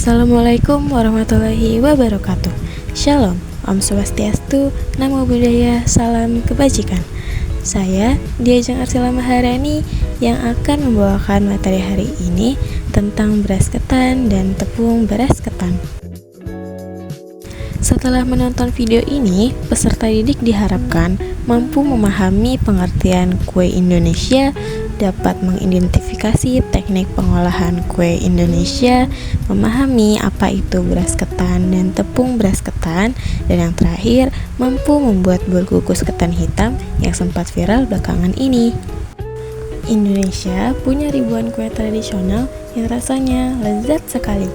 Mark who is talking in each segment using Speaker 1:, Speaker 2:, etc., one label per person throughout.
Speaker 1: Assalamualaikum warahmatullahi wabarakatuh. Shalom, Om Swastiastu, Namo Buddhaya, Salam Kebajikan. Saya Diajeng Arsila Maharani yang akan membawakan materi hari ini tentang beras ketan dan tepung beras ketan. Setelah menonton video ini, peserta didik diharapkan mampu memahami pengertian kue Indonesia, dapat mengidentifikasi teknik pengolahan kue Indonesia, memahami apa itu beras ketan dan tepung beras ketan, dan yang terakhir, mampu membuat bubur kukus ketan hitam yang sempat viral belakangan ini. Indonesia punya ribuan kue tradisional yang rasanya lezat sekali.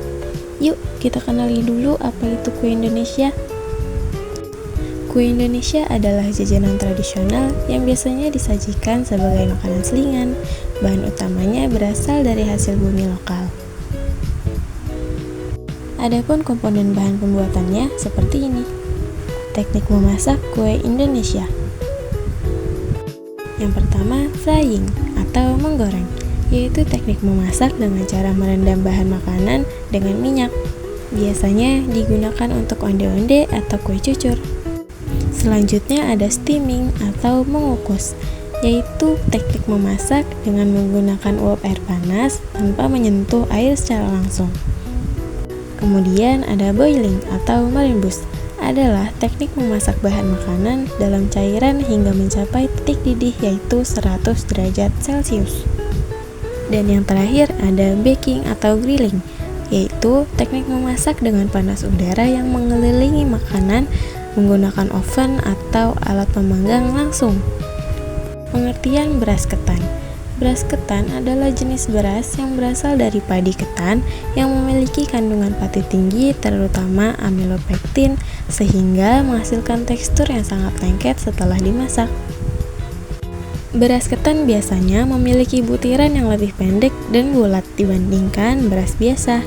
Speaker 1: Yuk kita kenali dulu apa itu kue Indonesia. Kue Indonesia adalah jajanan tradisional yang biasanya disajikan sebagai makanan selingan. Bahan utamanya berasal dari hasil bumi lokal. Adapun komponen bahan pembuatannya seperti ini. Teknik memasak kue Indonesia. Yang pertama, frying atau menggoreng, yaitu teknik memasak dengan cara merendam bahan makanan dengan minyak. Biasanya digunakan untuk onde-onde atau kue cucur. Selanjutnya ada steaming atau mengukus, yaitu teknik memasak dengan menggunakan uap air panas tanpa menyentuh air secara langsung. Kemudian ada boiling atau merebus, adalah teknik memasak bahan makanan dalam cairan hingga mencapai titik didih yaitu 100 derajat Celcius. Dan yang terakhir ada baking atau grilling, yaitu teknik memasak dengan panas udara yang mengelilingi makanan menggunakan oven atau alat pemanggang langsung. Pengertian beras ketan. Beras ketan adalah jenis beras yang berasal dari padi ketan yang memiliki kandungan pati tinggi terutama amilopektin sehingga menghasilkan tekstur yang sangat lengket setelah dimasak. Beras ketan biasanya memiliki butiran yang lebih pendek dan bulat dibandingkan beras biasa.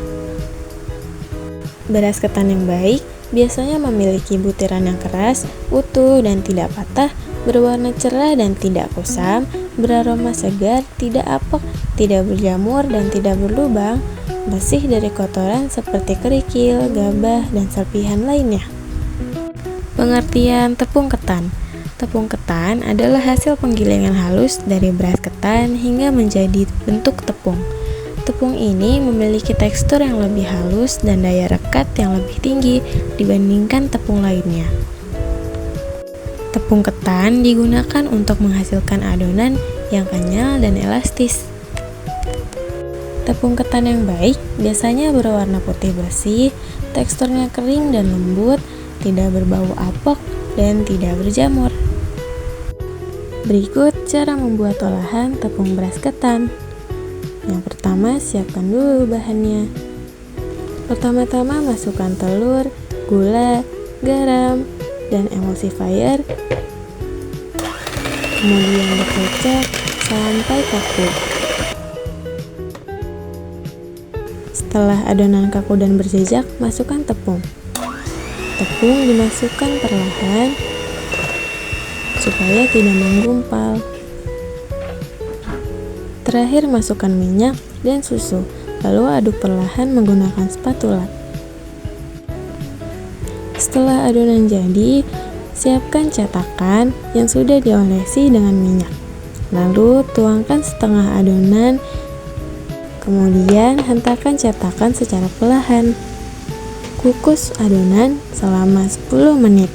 Speaker 1: Beras ketan yang baik biasanya memiliki butiran yang keras, utuh dan tidak patah, berwarna cerah dan tidak kusam, beraroma segar, tidak apek, tidak berjamur dan tidak berlubang, bersih dari kotoran seperti kerikil, gabah, dan serpihan lainnya. Pengertian tepung ketan. Tepung ketan adalah hasil penggilingan halus dari beras ketan hingga menjadi bentuk tepung. Tepung ini memiliki tekstur yang lebih halus dan daya rekat yang lebih tinggi dibandingkan tepung lainnya. Tepung ketan digunakan untuk menghasilkan adonan yang kenyal dan elastis. Tepung ketan yang baik biasanya berwarna putih bersih, teksturnya kering dan lembut, tidak berbau apek, dan tidak berjamur. Berikut cara membuat olahan tepung beras ketan. Yang pertama, siapkan dulu bahannya. Pertama-tama masukkan telur, gula, garam, dan emulsifier. Kemudian dikocok sampai kaku. Setelah adonan kaku dan berjejak, masukkan tepung. Tepung dimasukkan perlahan supaya tidak menggumpal. Terakhir masukkan minyak dan susu, lalu aduk perlahan menggunakan spatula. Setelah adonan jadi, siapkan cetakan yang sudah diolesi dengan minyak. Lalu tuangkan setengah adonan, kemudian hentakan cetakan secara perlahan. Kukus adonan selama 10 menit.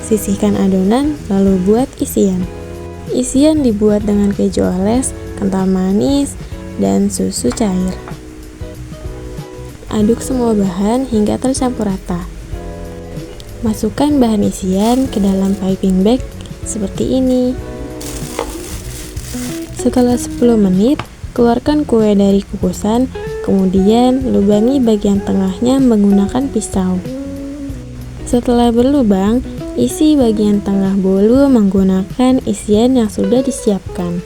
Speaker 1: Sisihkan adonan, lalu buat isian. Isian dibuat dengan keju oles, kental manis, dan susu cair. Aduk semua bahan hingga tercampur rata. Masukkan bahan isian ke dalam piping bag seperti ini. Setelah 10 menit, keluarkan kue dari kukusan, kemudian lubangi bagian tengahnya menggunakan pisau. Setelah berlubang, isi bagian tengah bolu menggunakan isian yang sudah disiapkan.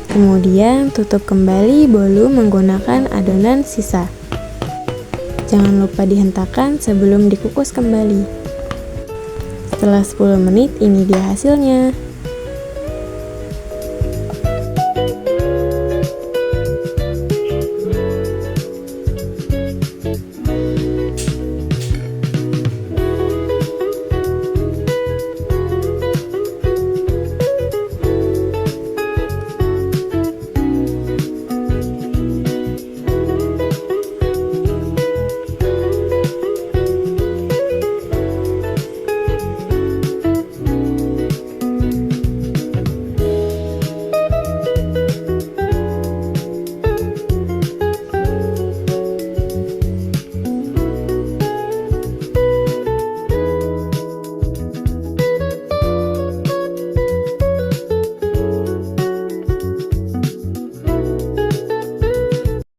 Speaker 1: Kemudian tutup kembali bolu menggunakan adonan sisa. Jangan lupa dihentakkan sebelum dikukus kembali. Setelah 10 menit, ini dia hasilnya.